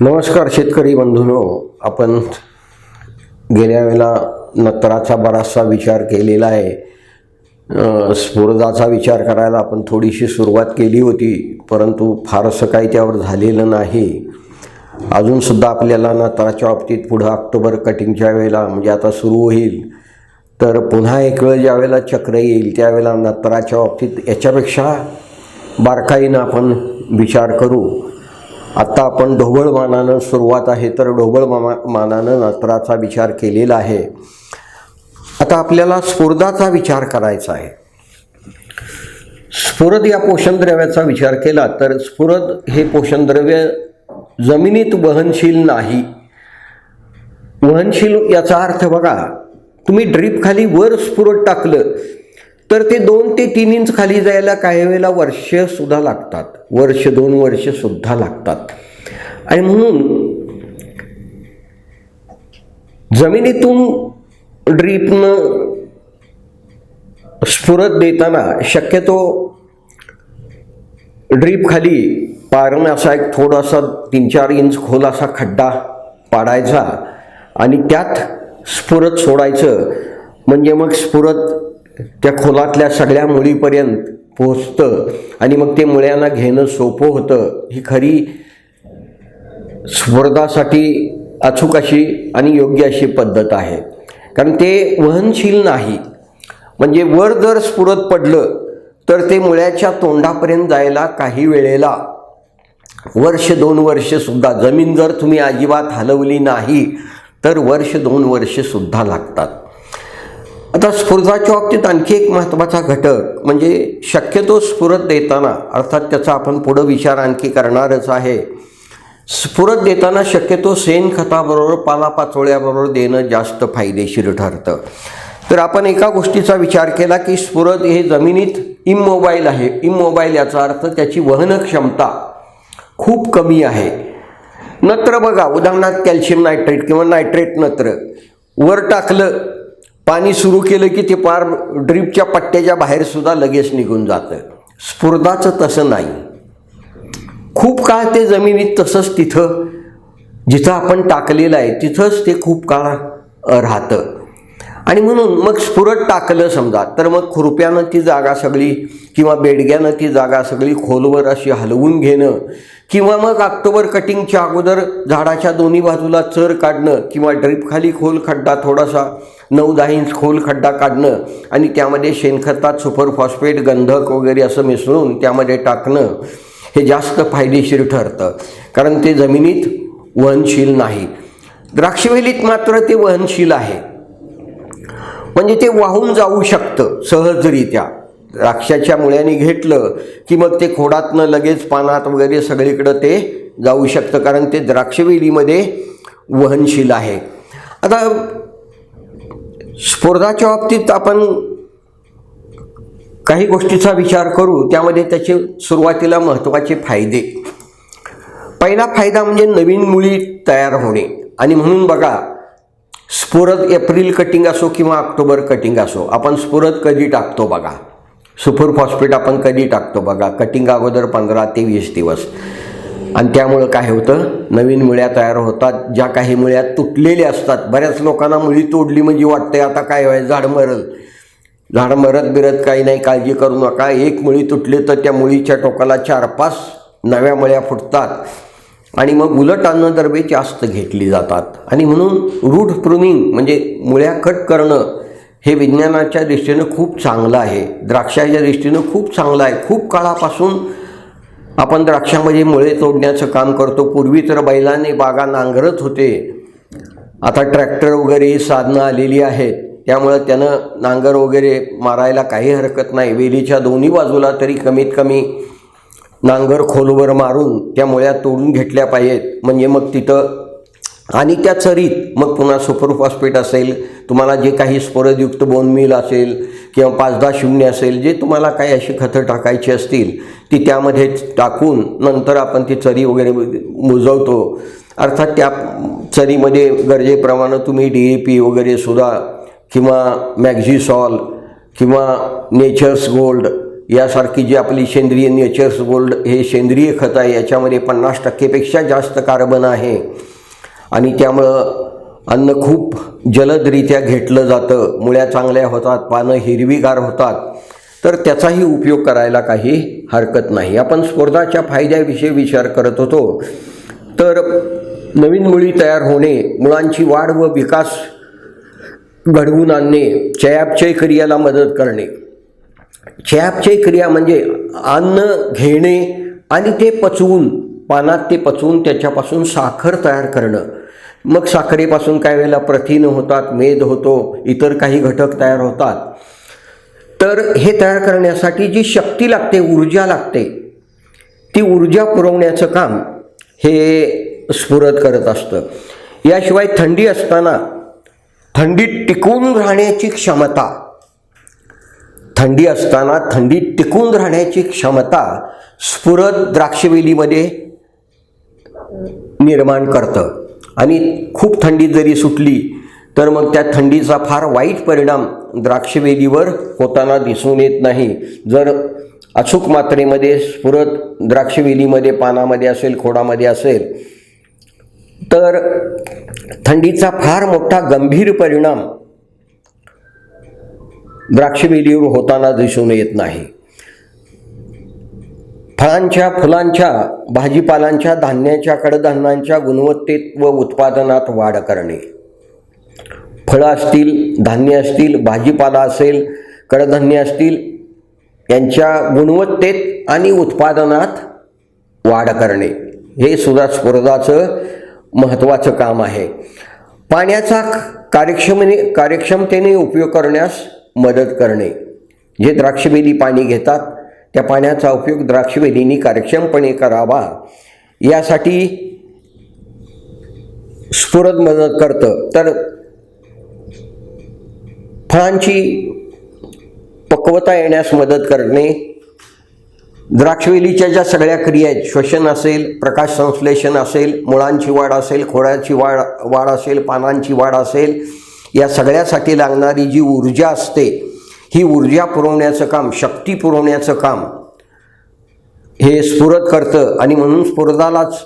नमस्कार शेतकरी बंधूंनो, आपण गेल्या वेळेला नत्राचा बराचसा विचार केलेला आहे. स्फुरदाचा विचार करायला आपण थोडीशी सुरुवात केली होती, परंतु फारसं काही त्यावर झालेलं नाही. अजूनसुद्धा आपल्याला नत्राच्या बाबतीत पुढं ऑक्टोबर कटिंगच्या वेळेला म्हणजे आता सुरू होईल, तर पुन्हा एक वेळ ज्या वेळेला चक्र येईल त्यावेळेला नत्राच्या बाबतीत याच्यापेक्षा बारकाईनं आपण विचार करू. आत्ता आपण ढोबळमानानं सुरुवात आहे, तर ढोबळमानानं नत्राचा विचार केलेला आहे. आता आपल्याला स्फुरदाचा विचार करायचा आहे. स्फुरद या पोषणद्रव्याचा विचार केला तर स्फुरद हे पोषणद्रव्य जमिनीत वहनशील नाही. वहनशील याचा अर्थ बघा, तुम्ही ड्रीप खाली वर स्फुरद टाकलं तर ते 2 ते 3 इंच खाली जायला काही वेळेला वर्षसुद्धा लागतात, 1-2 वर्षसुद्धा लागतात. आणि म्हणून जमिनीतून ड्रीपनं स्फुरद देताना शक्यतो ड्रीप खाली पारणे असा एक थोडासा 3-4 इंच खोल असा खड्डा पाडायचा आणि त्यात स्फुरद सोडायचं. म्हणजे मग स्फुरद त्या खोलातल्या सगळ्या मुळीपर्यंत पोहोचतं आणि मग ते मुळ्यांना घेणं सोपं होतं. ही खरी स्फुरदासाठी अचूक अशी आणि योग्य अशी पद्धत आहे, कारण ते वहनशील नाही. म्हणजे वर जर स्फुरद पडलं तर ते मुळ्याच्या तोंडापर्यंत जायला काही वेळेला 1-2 वर्षसुद्धा, जमीन जर तुम्ही अजिबात हलवली नाही तर 1-2 वर्षसुद्धा लागतात. आता स्फुरदाच्या बाबतीत आणखी एक महत्त्वाचा घटक म्हणजे शक्यतो स्फुरद देताना, अर्थात त्याचा आपण पुढं विचार आणखी करणारच आहे, स्फुरद देताना शक्यतो शेणखताबरोबर पालापाचोळ्याबरोबर देणं जास्त फायदेशीर ठरतं. तर आपण एका गोष्टीचा विचार केला की स्फुरद हे जमिनीत इमोबाईल आहे. इमोबाईल याचा अर्थ त्याची वहन क्षमता खूप कमी आहे. नत्र बघा, उदाहरणार्थ कॅल्शियम नायट्रेट किंवा नायट्रेट नत्र वर टाकलं, पाणी सुरू केलं की ते पार ड्रीपच्या पट्ट्याच्या बाहेरसुद्धा लगेच निघून जातं. स्फुरदाचं तसं नाही. खूप काळ ते जमिनीत तसंच तिथं जिथं आपण टाकलेलं आहे तिथंच ते खूप काळ राहतं. आणि म्हणून मग स्फुरद टाकलं समजा तर मग खुरप्यानं ती जागा सगळी किंवा बेडग्यानं ती जागा सगळी खोलवर अशी हलवून घेणं किंवा मग ऑक्टोबर कटिंगच्या अगोदर झाडाच्या दोन्ही बाजूला चर काढणं किंवा ड्रीप खाली खोल खड्डा, थोडासा 9-10 इंच खोल खड्डा काढणं आणि त्यामध्ये शेणखतात सुपर फॉस्फेट, गंधक वगैरे असं मिसळून त्यामध्ये टाकणं हे जास्त फायदेशीर ठरतं, कारण ते जमिनीत वहनशील नाही. द्राक्षवेलीत मात्र ते वहनशील आहे. म्हणजे ते वाहून जाऊ शकतं सहजरित्या. द्राक्षाच्या मुळ्याने घेतलं की मग ते खोडातनं लगेच पानात वगैरे सगळीकडं ते जाऊ शकतं, कारण ते द्राक्षवेलीमध्ये वहनशील आहे. आता स्फुरदाच्या बाबतीत आपण काही गोष्टीचा विचार करू. त्यामध्ये त्याचे सुरुवातीला महत्त्वाचे फायदे. पहिला फायदा म्हणजे नवीन मुळी तयार होणे. आणि म्हणून बघा, स्फुरद एप्रिल कटिंग असो किंवा ऑक्टोबर कटिंग असो, आपण स्फुरद कधी टाकतो बघा, सुपर फॉस्फेट आपण कधी टाकतो बघा, कटिंग अगोदर 15 ते 20 दिवस. आणि त्यामुळं काय होतं, नवीन मुळ्या तयार होतात. ज्या काही मुळ्या तुटलेल्या असतात, बऱ्याच लोकांना मुळी तोडली म्हणजे वाटते आता काय व्हायचं, झाड मरल. झाड मरत काही नाही, काळजी करू नका. एक मुळी तुटली तर त्या मुळीच्या टोकाला 4-5 नव्या मुळ्या फुटतात आणि मग उलट अन्नद्रव्ये जास्त घेतली जातात. आणि म्हणून रूट प्रुनिंग म्हणजे मुळ्या कट करणं हे विज्ञानाच्या दृष्टीनं खूप चांगलं आहे, द्राक्षाच्या दृष्टीनं खूप चांगलं आहे. खूप काळापासून आपण द्राक्षामध्ये मुळे तोडण्याचं काम करतो. पूर्वी तर बैलाने बागा नांगरत होते, आता ट्रॅक्टर वगैरे साधनं आलेली आहेत, त्यामुळं त्यानं नांगर वगैरे मारायला काही हरकत नाही. वेलीच्या दोन्ही बाजूला तरी कमीत कमी नांगर खोलवर मारून त्या मुळ्या तोडून घेतल्या पाहिजेत. म्हणजे मग तिथं आणि त्या चरीत मग पुन्हा सुपर फॉस्फेट असेल, तुम्हाला जे काही स्फुरदयुक्त बोन मील असेल किंवा 5-10-0 असेल, जे तुम्हाला काही अशी खतं टाकायची असतील ती त्यामध्ये टाकून नंतर आपण ती चरी वगैरे मुजवतो. अर्थात त्या चरीमध्ये गरजेप्रमाणे तुम्ही DAP वगैरे सुद्धा किंवा मॅग्झिसॉल किंवा नेचर्स गोल्ड यासारखी जी आपली सेंद्रिय नेचर्स गोल्ड हे सेंद्रिय खत आहे, याच्यामध्ये 50%पेक्षा जास्त कार्बन आहे आणि त्यामुळं अन्न खूप जलदरित्या घेतलं जातं, मुळ्या चांगल्या होतात, पानं हिरवीगार होतात, तर त्याचाही उपयोग करायला काही हरकत नाही. आपण स्फोर्धाच्या फायद्याविषयी विचार करत होतो. तर नवीन मुळी तयार होणे, मुळांची वाढ व विकास घडवून आणणे, चयापचय क्रियाला मदत करणे. चयापचय क्रिया म्हणजे अन्न घेणे आणि ते पचवून, पानात ते पचवून त्याच्यापासून साखर तयार करणं. मग साखरेपासून काही वेळेला प्रथिनं होतात, मेद होतो, इतर काही घटक तयार होतात. तर हे तयार करण्यासाठी जी शक्ती लागते, ऊर्जा लागते, ती ऊर्जा पुरवण्याचं काम हे स्फुरद करत असतं. याशिवाय थंडी असताना थंडीत टिकून राहण्याची क्षमता, थंडी असताना थंडीत टिकून राहण्याची क्षमता स्फुरद द्राक्षवेलीमध्ये निर्माण करतं. आणि खूप थंडी जरी सुटली तर मग त्या थंडीचा फार वाईट परिणाम द्राक्षवेलीवर होताना दिसून येत नाही. जर अचूक मात्रेमध्ये स्फुरद द्राक्षवेलीमध्ये, पानामध्ये असेल, खोडामध्ये असेल, तर थंडीचा फार मोठा गंभीर परिणाम द्राक्षवेलीवर होताना दिसून येत नाही. फळांच्या, फुलांच्या, भाजीपालांच्या, धान्याच्या, कडधान्यांच्या गुणवत्तेत व उत्पादनात वाढ करणे. फळं असतील, धान्य असतील, भाजीपाला असेल, कडधान्य असतील, यांच्या गुणवत्तेत आणि उत्पादनात वाढ करणे हे सुद्धा स्फुरदाचं महत्त्वाचं काम आहे. पाण्याचा कार्यक्षमतेने उपयोग करण्यास मदत करणे. जे द्राक्षवेली पाणी घेतात त्या पाण्याचा उपयोग द्राक्षवेलींनी कार्यक्षमपणे करावा, यासाठी स्फुरद मदत करतं. तर फळांची पक्वता येण्यास मदत करणे, द्राक्षवेलीच्या ज्या सगळ्या क्रिया आहेत, श्वसन असेल, प्रकाश संश्लेषण असेल, मुळांची वाढ असेल, खोडाची वाढ असेल, पानांची वाढ असेल, या सगळ्यासाठी लागणारी जी ऊर्जा असते, ही ऊर्जा पुरवण्याचं काम, शक्ती पुरवण्याचं काम हे स्फुरद करतं. आणि म्हणून स्फुरदालाच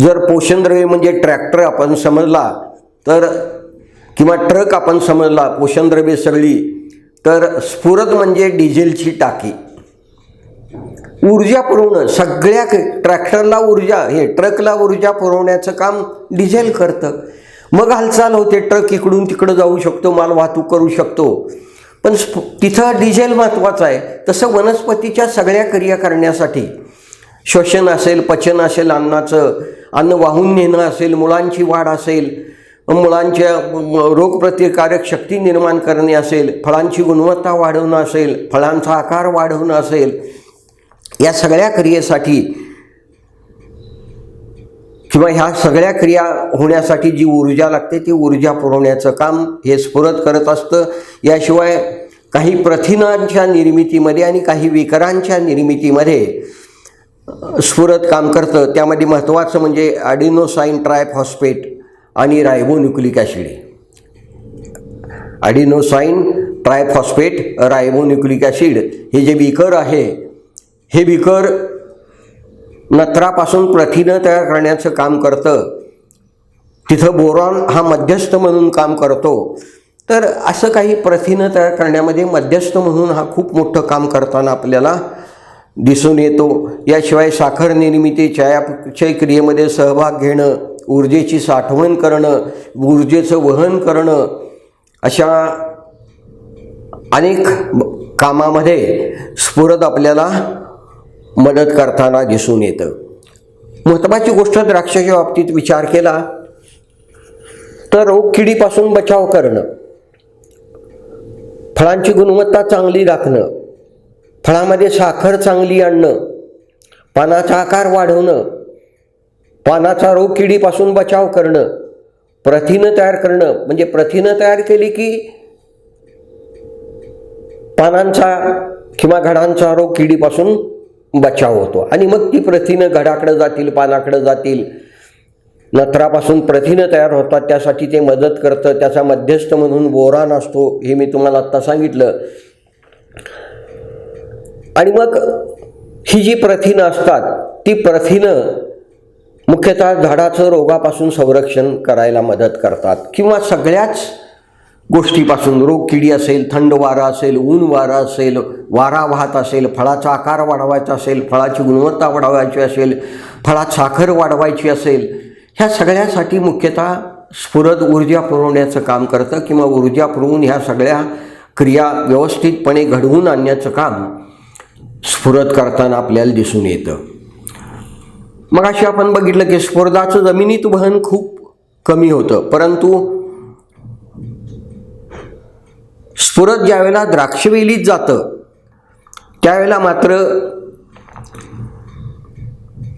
जर पोषणद्रव्य म्हणजे ट्रॅक्टर आपण समजला तर, किंवा ट्रक आपण समजला, पोषणद्रव्ये सगळी, तर स्फुरद म्हणजे डिझेलची टाकी. ऊर्जा पुरवणं, सगळ्या ट्रॅक्टरला ऊर्जा, हे ट्रकला ऊर्जा पुरवण्याचं काम डिझेल करतं. मग हालचाल होते, ट्रक इकडून तिकडं जाऊ शकतो, माल वाहतूक करू शकतो. पण तिथं डिझेल महत्त्वाचं आहे. तसं वनस्पतीच्या सगळ्या क्रिया करण्यासाठी श्वसन असेल, पचन असेल, अन्नाचं, अन्न वाहून नेणं असेल, मुळांची वाढ असेल, मुळांच्या रोगप्रतिकारक शक्ती निर्माण करणे असेल, फळांची गुणवत्ता वाढवणं असेल, फळांचा आकार वाढवणं असेल, या सगळ्या क्रियेसाठी किंवा ह्या सगळ्या क्रिया होण्यासाठी जी ऊर्जा लागते ती ऊर्जा पुरवण्याचं काम हे स्फुरद करत असतं. याशिवाय काही प्रथिनांच्या निर्मितीमध्ये आणि काही विकरांच्या निर्मितीमध्ये स्फुरद काम करतं. त्यामध्ये महत्त्वाचं म्हणजे ॲडिनोसाइन ट्रायफॉस्फेट आणि रायबोन्यूक्लिक ॲसिड. ॲडिनोसाइन ट्रायफॉस्फेट, रायबोन्यूक्लिक ॲसिड हे जे विकर आहे, हे विकर नत्रापासून प्रथिनं तयार करण्याचं काम करतं. तिथं बोरॉन हा मध्यस्थ म्हणून काम करतो. तर असं काही प्रथिनं तयार करण्यामध्ये मध्यस्थ म्हणून हा खूप मोठं काम करताना आपल्याला दिसून येतो. याशिवाय साखर निर्मिती, चयापचय क्रियेमध्ये सहभाग घेणं, ऊर्जेची साठवण करणं, ऊर्जेचं वहन करणं, अशा अनेक कामामध्ये स्फुरद आपल्याला मदत करताना दिसून येतं. महत्त्वाची गोष्ट द्राक्षाच्या बाबतीत विचार केला तर रोगकिडीपासून बचाव करणं, फळांची गुणवत्ता चांगली राखणं, फळामध्ये साखर चांगली आणणं, पानाचा आकार वाढवणं, पानाचा रोगकिडीपासून बचाव करणं, प्रथिनं तयार करणं. म्हणजे प्रथिनं तयार केली की पानांचा किंवा घडांचा रोगकिडीपासून बचाव होतो आणि मग ती प्रथिनं घडाकडे जातील, पानाकडे जातील, नत्रापासून प्रथिनं तयार होतात, त्यासाठी ते मदत करतं. त्याचा मध्यस्थ म्हणून बोरान असतो, हे मी तुम्हाला आत्ता सांगितलं. आणि मग ही जी प्रथिनं असतात ती प्रथिनं मुख्यतः झाडाचं रोगापासून संरक्षण करायला मदत करतात किंवा सगळ्याच गोष्टीपासून, रोग किडी असेल, थंड वारा असेल, ऊन वारा असेल, वारा वाहत असेल, फळाचा आकार वाढवायचा असेल, फळाची गुणवत्ता वाढवायची असेल, फळात साखर वाढवायची असेल, ह्या सगळ्यासाठी मुख्यतः स्फुरद ऊर्जा पुरवण्याचं काम करतं किंवा ऊर्जा पुरवून ह्या सगळ्या क्रिया व्यवस्थितपणे घडवून आणण्याचं काम स्फुरद करताना आपल्याला दिसून येतं. मग अशी आपण बघितलं की स्फुरदाचं जमिनीत वहन खूप कमी होतं, परंतु स्फुरद ज्यावेळेला द्राक्षवेलीत जातं त्यावेळेला मात्र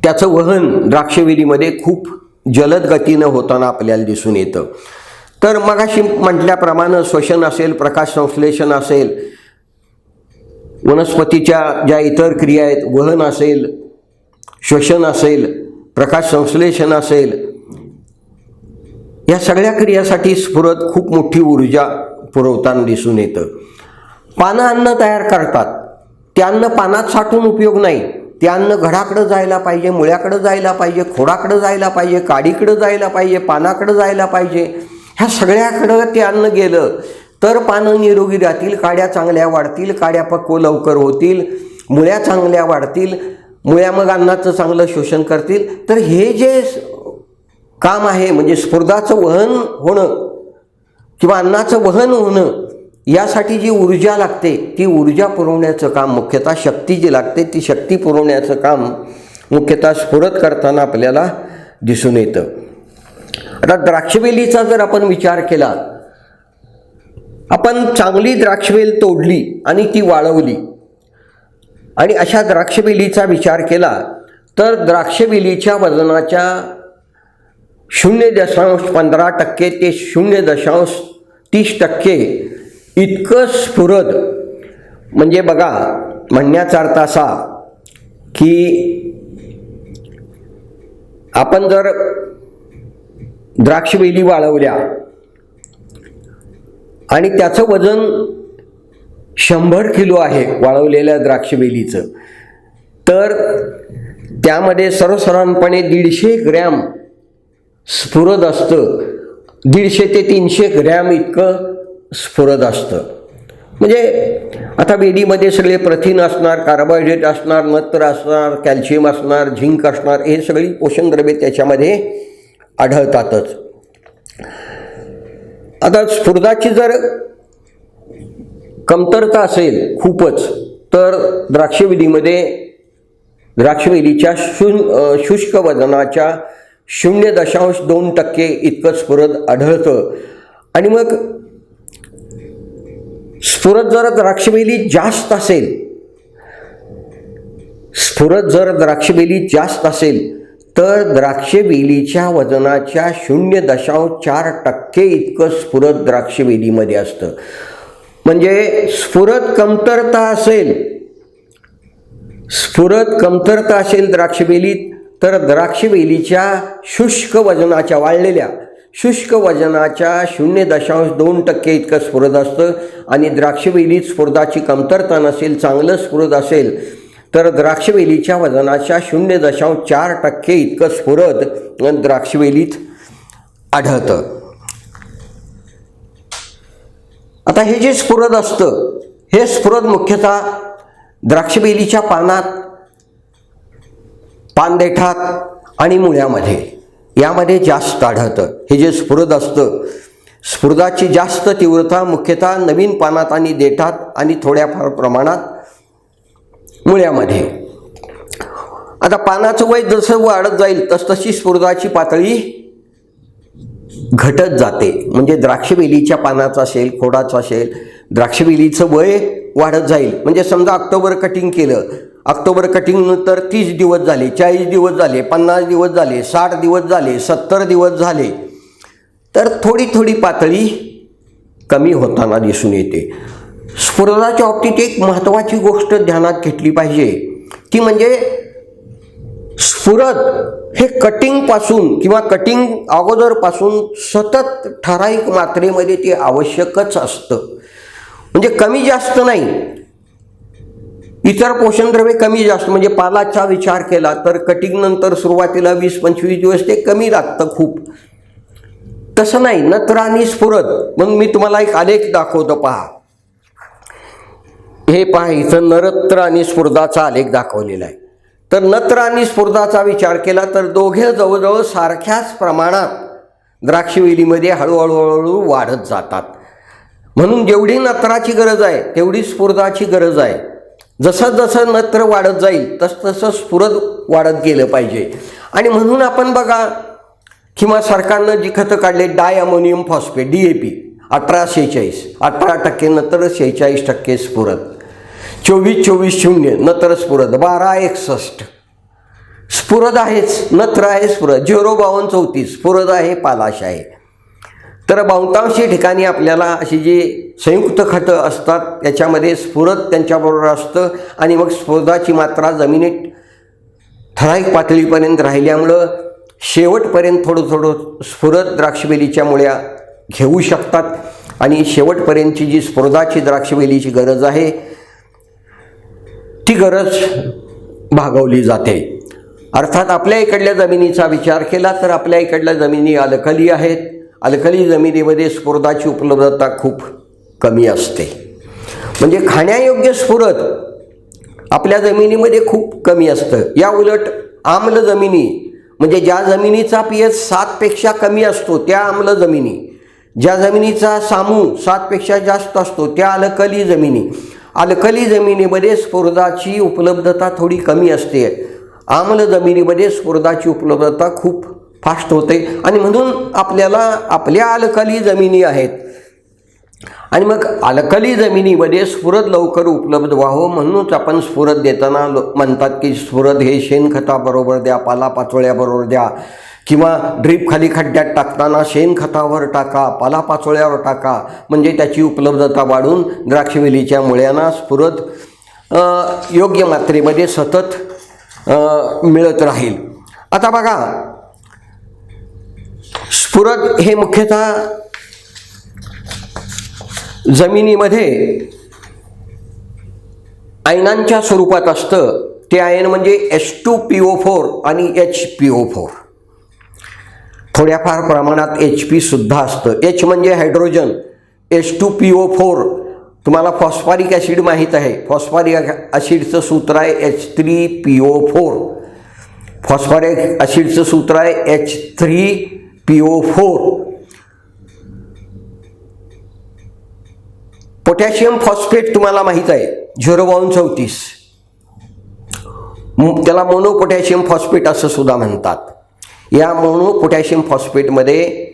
त्याचं वहन द्राक्षवेलीमध्ये खूप जलद गतीनं होताना आपल्याला दिसून येतं. तर मगाशी म्हटल्याप्रमाणे श्वसन असेल, प्रकाश संश्लेषण असेल, वनस्पतीच्या ज्या इतर क्रिया आहेत, वहन असेल, श्वसन असेल, प्रकाश संश्लेषण असेल, या सगळ्या क्रियासाठी स्फुरद खूप मोठी ऊर्जा पुरवताना दिसून येतं. पानं अन्न तयार करतात, ते अन्न पानात साठवून उपयोग नाही, ते अन्न घडाकडं जायला पाहिजे, मुळ्याकडं जायला पाहिजे, खोडाकडं जायला पाहिजे, काडीकडं जायला पाहिजे, पानाकडं जायला पाहिजे. ह्या सगळ्याकडं ते अन्न गेलं तर पानं निरोगी राहतील, काड्या चांगल्या वाढतील, काड्या पक्व लवकर होतील, मुळ्या चांगल्या वाढतील, मुळ्या मग अन्नाचं चांगलं शोषण करतील. तर हे जे काम आहे म्हणजे स्फुरदाचं वहन होणं किंवा अन्नाचं वहन होणं, यासाठी जी ऊर्जा लागते ती ऊर्जा पुरवण्याचं काम, मुख्यतः शक्ती जी लागते ती शक्ती पुरवण्याचं काम मुख्यतः स्फुरद करताना आपल्याला दिसून येतं. आता द्राक्षवेलीचा जर आपण विचार केला, आपण चांगली द्राक्षवेल तोडली आणि ती वाळवली आणि अशा द्राक्षवेलीचा विचार केला तर द्राक्षवेलीच्या वजनाच्या 0.15% ते 0.30% इतकं स्फुरद, म्हणजे बघा म्हणण्याचा अर्थ असा की आपण जर द्राक्षवेली वाळवल्या आणि त्याचं वजन 100 किलो आहे वाळवलेल्या द्राक्षवेलीचं, तर त्यामध्ये सर्वसाधारणपणे 150 ग्रॅम स्फुरद असतं. 150 ते 300 ग्रॅम इतकं स्फुरद असतं. म्हणजे आता वेलीमध्ये सगळे प्रथिन असणार, कार्बोहायड्रेट असणार, नत्र असणार, कॅल्शियम असणार, झिंक असणार, हे सगळी पोषणद्रव्ये त्याच्यामध्ये आढळतातच. आता स्फुरदाची जर कमतरता असेल खूपच तर द्राक्षवेलीच्या शुष्क वजनाच्या 0.2% इतकं स्फुरद आढळतं. आणि मग स्फुरद जर द्राक्षवेलीत जास्त असेल, तर द्राक्षवेलीच्या वजनाच्या 0.4% इतकं स्फुरद द्राक्षवेलीमध्ये असतं. म्हणजे स्फुरद कमतरता असेल द्राक्षवेलीत, तर द्राक्षवेलीच्या शुष्क वजनाच्या, वाळलेल्या शुष्क वजनाच्या 0.2% इतकं स्फुरद असतं. आणि द्राक्षवेलीत स्फुरदाची कमतरता नसेल, चांगलं स्फुरद असेल, तर द्राक्षवेलीच्या वजनाच्या 0.4% इतकं स्फुरद द्राक्षवेलीत आढळतं. आता हे जे स्फुरद असतं, हे स्फुरद मुख्यतः द्राक्षवेलीच्या पानात, पानदेठात आणि मुळ्यामध्ये, यामध्ये जास्त आढळतं. हे जे स्फुरद असतं, स्फुरदाची जास्त तीव्रता मुख्यतः नवीन पानात आणि देठात आणि थोड्याफार प्रमाणात मुळ्यामध्ये. आता पानाचं वय जसं वाढत जाईल तसतशी स्फुरदाची पातळी घटत जाते. म्हणजे द्राक्षवेलीच्या पानाचं असेल, खोडाचं असेल, द्राक्षवेलीचं वय वाढत जाईल. म्हणजे समजा ऑक्टोबर कटिंग केलं, ऑक्टोबर कटिंगनंतर 30 दिवस झाले, 40 दिवस झाले, 50 दिवस झाले, 60 दिवस झाले, 70 दिवस झाले, तर थोडी थोडी पातळी कमी होताना दिसून येते. स्फुरदाच्या बाबतीत एक महत्त्वाची गोष्ट ध्यानात घेतली पाहिजे, ती म्हणजे स्फुरद हे कटिंगपासून किंवा कटिंग अगोदरपासून सतत ठराविक मात्रेमध्ये ते आवश्यकच असतं. म्हणजे कमी जास्त नाही. इतर पोषणद्रव्ये कमी जास्त, म्हणजे पालाचा विचार केला तर कटिंग नंतर सुरुवातीला 20-25 दिवस ते कमी लागतं खूप. तसं नाही, नत्र आणि स्फुरद. म्हणून मी तुम्हाला एक आलेख दाखवतो, पहा. हे पहा, इथं नत्र आणि स्फुरदाचा आलेख दाखवलेला आहे. तर नत्र आणि स्फुरदाचा विचार केला तर दोघे जवळजवळ सारख्याच प्रमाणात द्राक्षवेलीमध्ये हळूहळू वाढत जातात. म्हणून जेवढी नत्राची गरज आहे तेवढी स्फुरदाची गरज आहे. जसं जसं नत्र वाढत जाईल तसं स्फुरद वाढत गेलं पाहिजे. आणि म्हणून आपण बघा, किंवा सरकारनं जी खतं काढले, डाय अमोनियम फॉस्फेट DAP 18-46, 18% नत्र, 46% स्फुरद. 24-24-0 नत्र स्फुरद, 12-61 स्फुरद आहेच, नत्र आहे स्फुरद. 0-52-34 स्फुरद आहे, पालाश आहे. तर बहुतांशी ठिकाणी आपल्याला अशी जी संयुक्त खतं असतात त्याच्यामध्ये स्फुरद त्यांच्याबरोबर असतं. आणि मग स्फुरदाची मात्रा जमिनीत ठराविक पातळीपर्यंत राहिल्यामुळं शेवटपर्यंत थोडं थोडं स्फुरद द्राक्षवेलीच्या मुळ्या घेऊ शकतात. आणि शेवटपर्यंतची जी स्फुरदाची द्राक्षवेलीची गरज आहे ती गरज भागवली जाते. अर्थात आपल्या इकडल्या जमिनीचा विचार केला तर आपल्या इकडल्या जमिनी अल्कली आहेत. अल्कली जमिनीमध्ये स्फुरदाची उपलब्धता खूप कमी असते. म्हणजे खाण्यायोग्य स्फुरद आपल्या जमिनीमध्ये खूप कमी असतं. या उलट आम्ल जमिनी, म्हणजे ज्या जमिनीचा pH 7पेक्षा कमी असतो त्या आम्ल जमिनी, ज्या जमिनीचा सामू 7पेक्षा जास्त असतो त्या अल्कली जमिनी. अल्कली जमिनीमध्ये स्फुरदाची उपलब्धता थोडी कमी असते. आम्ल जमिनीमध्ये स्फुरदाची उपलब्धता खूप फास्ट होते. आणि म्हणून आपल्याला आपल्या अल्कली जमिनी आहेत. आणि मग अल्कली जमिनीमध्ये स्फुरद लवकर उपलब्ध व्हावं म्हणूनच आपण स्फुरद देताना म्हणतात की स्फुरद हे शेणखताबरोबर द्या, पालापाचोळ्याबरोबर द्या, किंवा ड्रीप खाली खड्ड्यात टाकताना शेणखतावर टाका, पालापाचोळ्यावर टाका, म्हणजे त्याची उपलब्धता वाढून द्राक्षवेलीच्या मुळ्यांना स्फुरद योग्य मात्रेमध्ये सतत मिळत राहील. आता बघा, स्फुरद हे मुख्यतः जमिनीमध्ये आयनांच्या स्वरूपात असतं. ते आयन म्हणजे H2PO4 आणि HPO4. थोड्याफार प्रमाणात HP सुद्धा असतं. H म्हणजे हायड्रोजन, H2PO4. तुम्हाला फॉस्फरिक ॲसिड माहीत आहे. फॉस्फरिक ॲसिडचं सूत्र आहे H3PO4. फॉस्फरिक ॲसिडचं सूत्र आहे H3PO4. पोटॅशियम फॉस्फेट तुम्हाला माहीत आहे, 0-34. त्याला मोनो पोटॅशियम फॉस्फेट असं सुद्धा म्हणतात. या मोनो पोटॅशियम फॉस्फेटमध्ये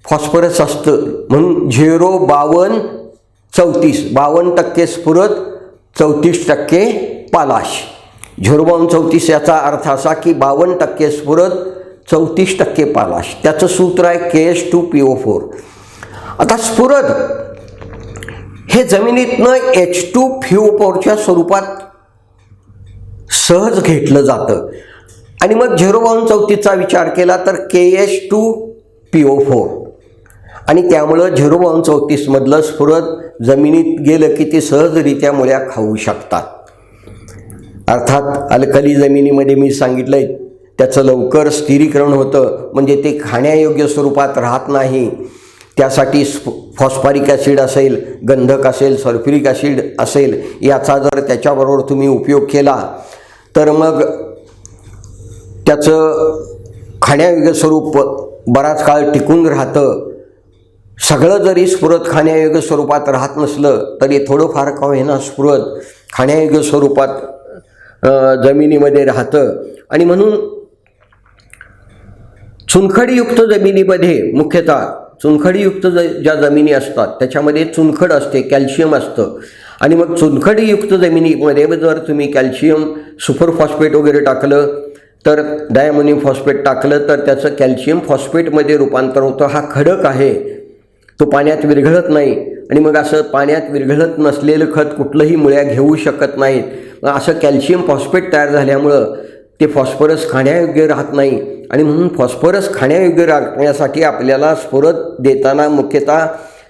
फॉस्फरस असतं. म्हणून 0-52-34, 52% स्फुरद, 34% पालाश. 0-52-34 याचा अर्थ असा की 52% स्फुरद, 34% पालाश. त्याचं सूत्र आहे KH2PO4. आता स्फुरद हे जमिनीतनं H2PO4च्या स्वरूपात सहज घेतलं जातं. आणि मग 0-52-34चा विचार केला तर KH2PO4. आणि त्यामुळं 0-52-34 मधलं स्फुरद जमिनीत गेलं की ते सहजरित्या मुळ्या खाऊ शकतात. अर्थात अल्कली जमिनीमध्ये मी सांगितलंय त्याचं लवकर स्थिरीकरण होतं, म्हणजे ते खाण्यायोग्य स्वरूपात राहत नाही. त्यासाठी फॉस्फरिक ॲसिड असेल, गंधक असेल, सल्फ्युरिक ॲसिड असेल, याचा जर त्याच्याबरोबर तुम्ही उपयोग केला तर मग त्याचं खाण्यायोग्य स्वरूप बराच काळ टिकून राहतं. सगळं जरी स्फुरद खाण्यायोग्य स्वरूपात राहत नसलं तरी थोडंफार का होईना स्फुरद खाण्यायोग्य स्वरूपात जमिनीमध्ये राहतं. आणि म्हणून चुनखडीयुक्त जमिनीमध्ये, मुख्यतः चुनखडीयुक्त ज्या जमिनी असतात त्याच्यामध्ये चुनखड असते, कॅल्शियम असतं. आणि मग चुनखडीयुक्त जमिनीमध्ये जर तुम्ही कॅल्शियम सुपर फॉस्फेट वगैरे टाकलं तर, डायअमोनियम फॉस्फेट टाकलं तर त्याचं कॅल्शियम फॉस्फेटमध्ये रूपांतर होतं. हा खडक आहे, तो पाण्यात विरघळत नाही. आणि मग असं पाण्यात विरघळत नसलेलं खत कुठलंही मुळ्या घेऊ शकत नाहीत. असं कॅल्शियम फॉस्फेट तयार झाल्यामुळं ते फॉस्फरस खाण्यायोग्य राहत नाही. आणि म्हणून फॉस्फरस खाण्यायोग्य राखण्यासाठी आपल्याला स्फुरद देताना मुख्यतः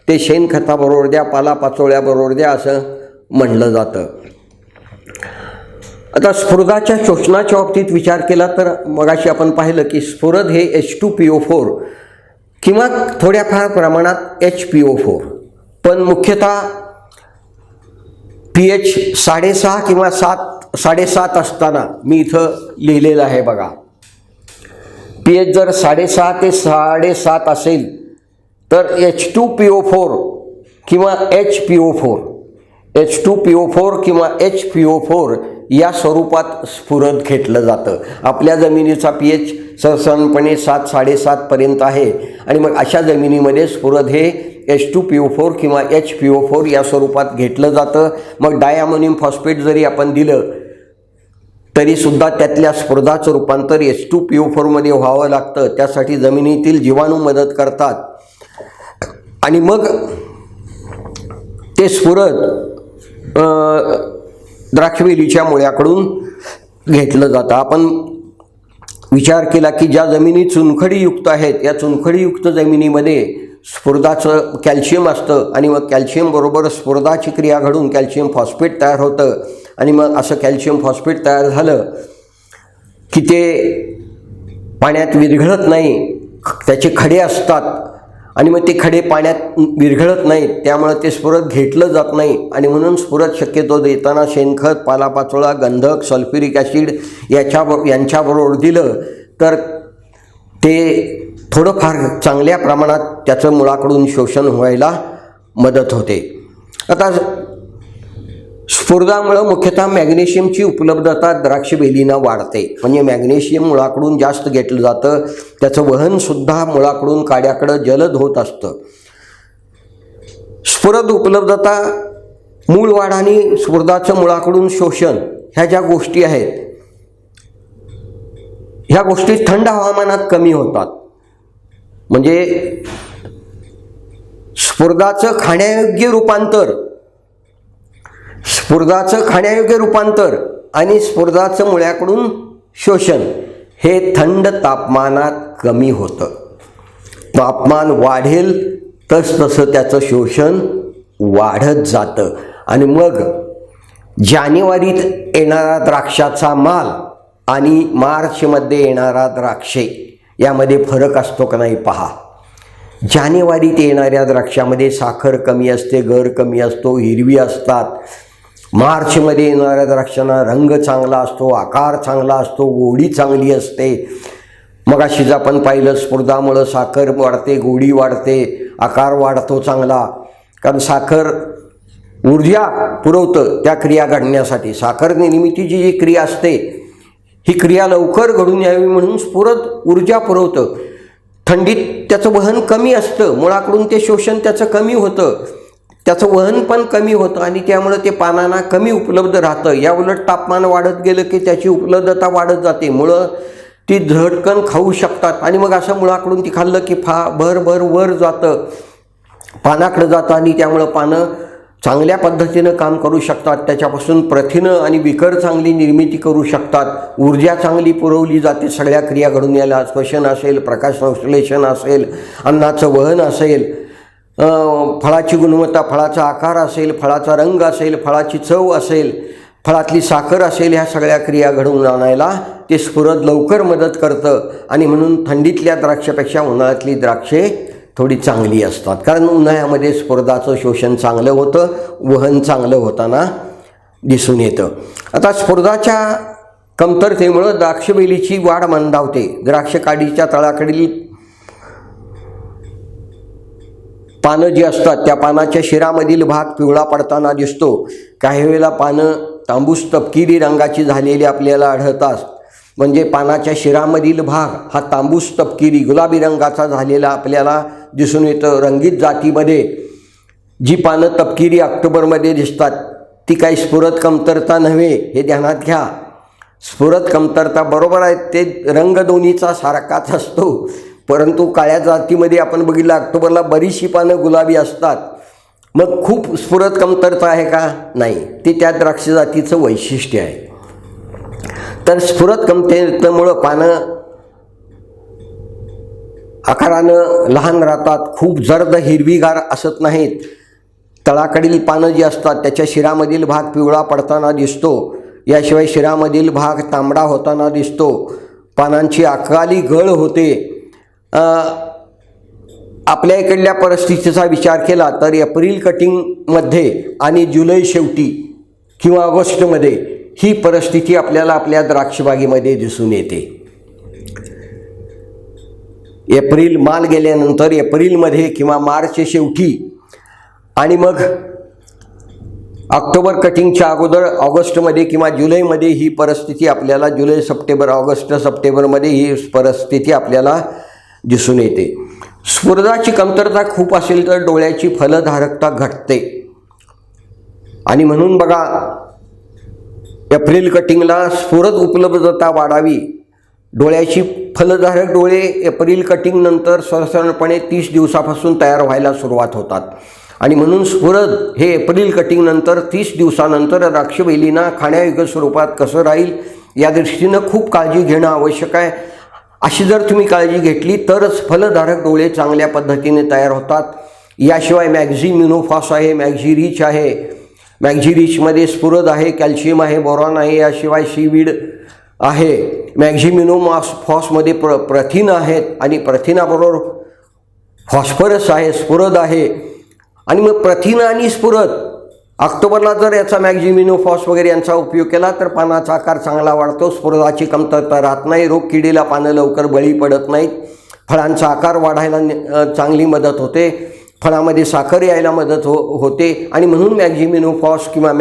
ते शेणखताबरोबर द्या, पालापाचोळ्याबरोबर द्या असं म्हणलं जातं. आता स्फुरदाच्या शोषणाच्या बाबतीत विचार केला तर मगाशी आपण पाहिलं की स्फुरद हे H2PO4 किंवा थोड्याफार प्रमाणात HPO4, पण मुख्यतः pH 6.5 किंवा 7.5 असताना, मी इथं लिहिलेलं आहे बघा, pH जर 6.5 ते 7.5 असेल तर H2PO4 किंवा H2PO4 किंवा HPO4 या स्वरूपात स्फुरद घेतलं जातं. आपल्या जमिनीचा pH सहसाधारणपणे 7-7.5 पर्यंत आहे आणि मग अशा जमिनीमध्ये स्फुरद हे H2PO4 किंवा HPO4 या स्वरूपात घेतलं जातं. मग डायअमोनियम फॉस्फेट जरी आपण दिलं तरीसुद्धा त्यातल्या स्फुरदाचं रूपांतर H2PO4 मध्ये व्हावं लागतं. त्यासाठी जमिनीतील जीवाणू मदत करतात आणि मग ते स्फुरद द्राक्षवेलीच्या मुळ्याकडून घेतलं जातं. आपण विचार केला की ज्या जमिनी चुनखडीयुक्त आहेत या चुनखडीयुक्त जमिनीमध्ये स्फुरदाचं कॅल्शियम असतं आणि मग कॅल्शियम बरोबर स्फुरदाची क्रिया घडून कॅल्शियम फॉस्फेट तयार होतं आणि मग असं कॅल्शियम फॉस्फेट तयार झालं की ते पाण्यात विरघळत नाही, त्याचे खडे असतात आणि मग ते खडे पाण्यात विरघळत नाहीत, त्यामुळे ते स्फुरद घेतलं जात नाही आणि म्हणून स्फुरद शक्यतो देताना शेणखत, पालापाचोळा, गंधक, सल्फ्युरिक ॲसिड यांच्याबरोबर दिलं तर ते थोडंफार चांगल्या प्रमाणात त्याचं मुळाकडून शोषण व्हायला मदत होते. आता स्फुरदामुळं मुख्यतः मॅग्नेशियमची उपलब्धता द्राक्षवेलींना वाढते, म्हणजे मॅग्नेशियम मुळाकडून जास्त घेतलं जातं, त्याचं वहनसुद्धा मुळाकडून काड्याकडं जलद होत असतं. स्फुरद उपलब्धता, मूळ वाढ आणि स्फुरदाचं मुळाकडून शोषण ह्या ज्या गोष्टी आहेत ह्या गोष्टी थंड हवामानात कमी होतात. म्हणजे स्फुरदाचं खाण्यायोग्य रूपांतर आणि स्फुरदाचं मुळ्याकडून शोषण हे थंड तापमानात कमी होतं. तापमान वाढेल तसतसं त्याचं शोषण वाढत जातं आणि मग जानेवारीत येणारा द्राक्षाचा माल आणि मार्चमध्ये येणारा द्राक्षे यामध्ये फरक असतो का नाही पहा. जानेवारीत येणाऱ्या द्राक्षामध्ये साखर कमी असते, गर कमी असतो, हिरवी असतात. मार्चमध्ये येणाऱ्या द्राक्षांना रंग चांगला असतो, आकार चांगला असतो, गोडी चांगली असते. मग अशीच आपण पाहिलं स्फुरदामुळं साखर वाढते, गोडी वाढते, आकार वाढतो चांगला, कारण साखर ऊर्जा पुरवतं त्या क्रिया घडण्यासाठी. साखर निर्मितीची जी क्रिया असते ही क्रिया लवकर घडून यावी म्हणून स्फुरद ऊर्जा पुरवतं. थंडीत त्याचं वहन कमी असतं, मुळाकडून ते शोषण त्याचं कमी होतं, त्याचं वहन पण कमी होतं आणि त्यामुळं ते पानांना कमी उपलब्ध राहतं. या उलट तापमान वाढत गेलं की त्याची उपलब्धता वाढत जाते, मुळं ती झटकन खाऊ शकतात आणि मग असं मुळाकडून ती खाल्लं की भर वर जातं, पानाकडं जातं आणि त्यामुळं पानं चांगल्या पद्धतीनं काम करू शकतात. त्याच्यापासून प्रथिनं आणि विकर चांगली निर्मिती करू शकतात. ऊर्जा चांगली पुरवली जाते सगळ्या क्रिया घडून यायला. श्वसन असेल, प्रकाश संश्लेषण असेल, अन्नाचं वहन असेल, फळाची गुणवत्ता, फळाचा आकार असेल, फळाचा रंग असेल, फळाची चव असेल, फळातली साखर असेल, ह्या सगळ्या क्रिया घडवून आणायला ते स्फुरद लवकर मदत करतं आणि म्हणून थंडीतल्या द्राक्षापेक्षा उन्हाळ्यातली द्राक्षे थोडी चांगली असतात. कारण उन्हाळ्यामध्ये स्फुरदाचं शोषण चांगलं होतं, वहन चांगलं होताना दिसून येतं. आता स्फुरदाच्या कमतरतेमुळं द्राक्षवेलीची वाढ मंदावते. द्राक्ष काडीच्या तळाकडील पानं जी असतात त्या पानाच्या शिरामधील भाग पिवळा पडताना दिसतो. काही वेळेला पानं तांबूस तपकिरी रंगाची झालेली आपल्याला आढळतात. म्हणजे पानाच्या शिरामधील भाग हा तांबूस तपकिरी गुलाबी रंगाचा झालेला आपल्याला दिसून येतं. रंगीत जातीमध्ये जी पानं तपकिरी ऑक्टोबरमध्ये दिसतात ती काही स्फुरद कमतरता नव्हे, हे ध्यानात घ्या. स्फुरद कमतरता बरोबर आहे, ते रंग दोन्हीचा सारखाच असतो, परंतु काळ्या जातीमध्ये आपण बघितलं ऑक्टोबरला बरीचशी पानं गुलाबी असतात. मग खूप स्फुरद कमतरता आहे का? नाही, ते त्या द्राक्ष जातीचं वैशिष्ट्य आहे. तर स्फुरद कमतरतेमुळं पानं आकारानं लहान राहतात, खूप जर्द हिरवीगार असत नाहीत. तळाकडील पानं जी असतात त्याच्या शिरामधील भाग पिवळा पडताना दिसतो. याशिवाय शिरामधील भाग तांबडा होताना दिसतो, पानांची अकाली गळ होते. आपल्या इकडल्या परिस्थितीचा विचार केला तर एप्रिल कटिंगमध्ये आणि जुलै शेवटी किंवा ऑगस्टमध्ये ही परिस्थिती आपल्याला आपल्या द्राक्षबागेमध्ये दिसून येते. एप्रिल माल गेल्यानंतर एप्रिलमध्ये किंवा मार्च शेवटी आणि मग ऑक्टोबर कटिंगच्या अगोदर ऑगस्टमध्ये किंवा जुलैमध्ये ही परिस्थिती आपल्याला जुलै सप्टेंबर ऑगस्ट सप्टेंबरमध्ये ही परिस्थिती आपल्याला दिसून येते. स्फुरदाची कमतरता खूप असेल तर डोळ्याची फलधारकता घटते आणि म्हणून बघा एप्रिल कटिंगला स्फुरद उपलब्धता वाढावी. डोळ्याची फलधारक डोळे एप्रिल कटिंग नंतर सरसरणपणे 30 दिवसापासून तयार व्हायला सुरुवात होतात आणि म्हणून स्फुरद हे एप्रिल कटिंग नंतर 30 दिवसानंतर द्राक्षवेलींना खाण्यायोग्य स्वरूपात कसं राहील या दृष्टीनं खूप काळजी घेणं आवश्यक आहे. अशी जर तुम्ही काळजी घेतली तरच फलधारक डोळे चांगल्या पद्धतीने तयार होतात. याशिवाय मॅक्झिमिनोफॉस आहे, मॅक्झिरिच आहे. मॅक्झिरिचमध्ये स्फुरद आहे, कॅल्शियम आहे, बोरॉन आहे. याशिवाय सीवीड आहे. मॅक्झिमिनोफॉसमध्ये प्रथिन आहेत आणि प्रथिनाबरोबर फॉस्फरस आहे, स्फुरद आहे. आणि मग प्रथिन आणि स्फुरद ऑक्टोबरला जर याचा मॅक्झिमिनोफॉस वगैरे यांचा उपयोग केला तर पानाचा आकार चांगला वाढतो, स्फुरदाची कमतरता राहत नाही, रोग किडीला पानं लवकर बळी पडत नाहीत, फळांचा आकार वाढायला चांगली मदत होते, फळामध्ये साखर यायला मदत होते. आणि म्हणून मॅक्झिमिनोफॉस किंवा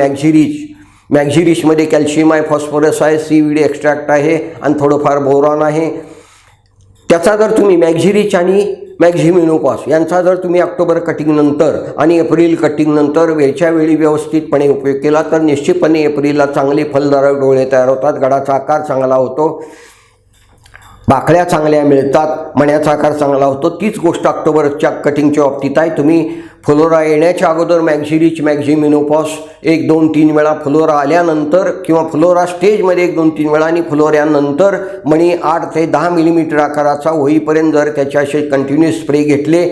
मॅक्झिरिचमध्ये कॅल्शियम आहे, फॉस्फरस आहे, सीवीड एक्स्ट्रॅक्ट आहे आणि थोडंफार बोरॉन आहे. त्याचा जर तुम्ही मॅक्झिरिच आणि मॅक्झिमिनोफॉस यांचा जर तुम्ही ऑक्टोबर कटिंग नंतर आणि एप्रिल कटिंग नंतर वेळच्या वेळी व्यवस्थितपणे उपयोग केला तर निश्चितपणे एप्रिलला चांगले फलधारक डोळे तयार होतात, गडाचा आकार चांगला होतो, बाकड्या चांगल्या मिळतात, मण्याचा आकार चांगला होतो. तीच गोष्ट ऑक्टोबरच्या कटिंगच्या बाबतीत आहे. तुम्ही फ्लोरा येण्याच्या अगोदर मॅक्झिरिच मॅक्झिमिनोफॉस 1-2-3 वेळा, फ्लोरा आल्यानंतर किंवा फ्लोरा स्टेजमध्ये 1-2-3 वेळा आणि फ्लोऱ्यानंतर मणी 8 ते 10 मिलीमीटर आकाराचा होईपर्यंत जर त्याचे असे कंटिन्युअस स्प्रे घेतले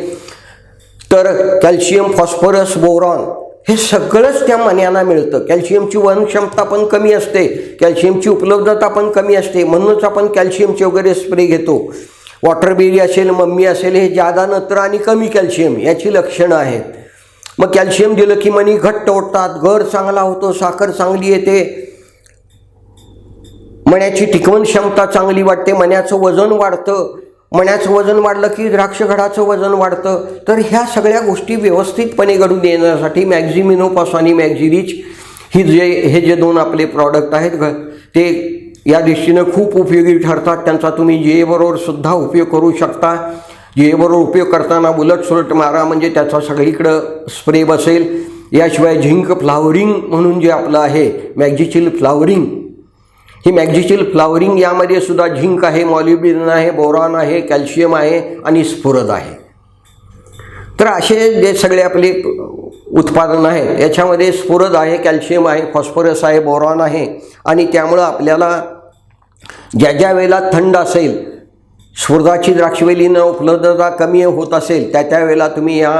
तर कॅल्शियम, फॉस्फरस, बोरॉन हे सगळंच त्या मण्याला मिळतं. कॅल्शियमची वहनक्षमता पण कमी असते, कॅल्शियमची उपलब्धता पण कमी असते, म्हणूनच आपण कॅल्शियमचे वगैरे स्प्रे घेतो. वॉटरबेरी असेल, मम्मी असेल, हे जादा नत्र आणि कमी कॅल्शियम याची लक्षणं आहेत. मग कॅल्शियम दिलं की मणी घट्ट होतात, गर चांगला होतो, साखर चांगली येते, मण्याची टिकवण क्षमता चांगली वाटते, मण्याचं वजन वाढतं. मण्याचं वजन वाढलं की द्राक्षघडाचं वजन वाढतं. तर ह्या सगळ्या गोष्टी व्यवस्थितपणे घडून येण्यासाठी मॅक्झिमिनोफॉस आणि मॅक्झिरिच हे जे 2 आपले प्रॉडक्ट आहेत ते या दृष्टीनं खूप उपयोगी ठरतात. त्यांचा तुम्ही जेबरोबर सुद्धा उपयोग करू शकता. जेबरोबर उपयोग करताना बुलट सुलट मारा म्हणजे त्याचा सगळीकडं स्प्रे बसेल. याशिवाय झिंक फ्लावरिंग म्हणून जे आपलं आहे मॅग्झिचिल फ्लावरिंग, ही मॅग्झिचिल फ्लावरिंग यामध्ये सुद्धा झिंक आहे, मॉलिब्डेनम आहे, बोरॉन आहे, कॅल्शियम आहे आणि स्फुरद आहे. तर असे जे सगळे आपले उत्पादन आहेत याच्यामध्ये स्फुरद आहे, कॅल्शियम आहे, फॉस्फरस आहे, बोरॉन आहे. आणि त्यामुळं आपल्याला ज्या वेळेला थंड असेल, स्फुरदाची द्राक्षवेलीनं उपलब्धता कमी होत असेल त्या वेळेला तुम्ही या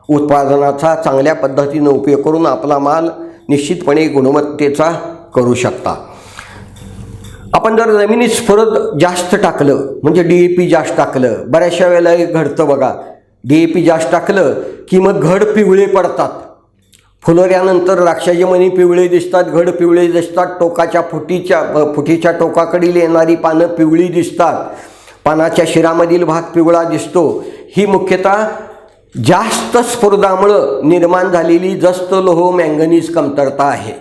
उत्पादनाचा चांगल्या पद्धतीनं उपयोग करून आपला माल निश्चितपणे गुणवत्तेचा करू शकता. आपण जर जमिनीत स्फुरद जास्त टाकलं म्हणजे DAP जास्त टाकलं, बऱ्याचशा वेळेला हे घडतं बघा, DAP जास्त टाकलं की मग घड पिवळे पडतात. फुलोऱ्यानंतर द्राक्षाचे मणी पिवळे दिसतात, घड पिवळे दिसतात, टोकाच्या फुटीच्या टोकाकडील येणारी पानं पिवळी दिसतात, पानाच्या शिरामधील भाग पिवळा दिसतो. ही मुख्यतः जास्त स्फुरदामुळं निर्माण झालेली जस्त लोह मॅंगनीज कमतरता आहे.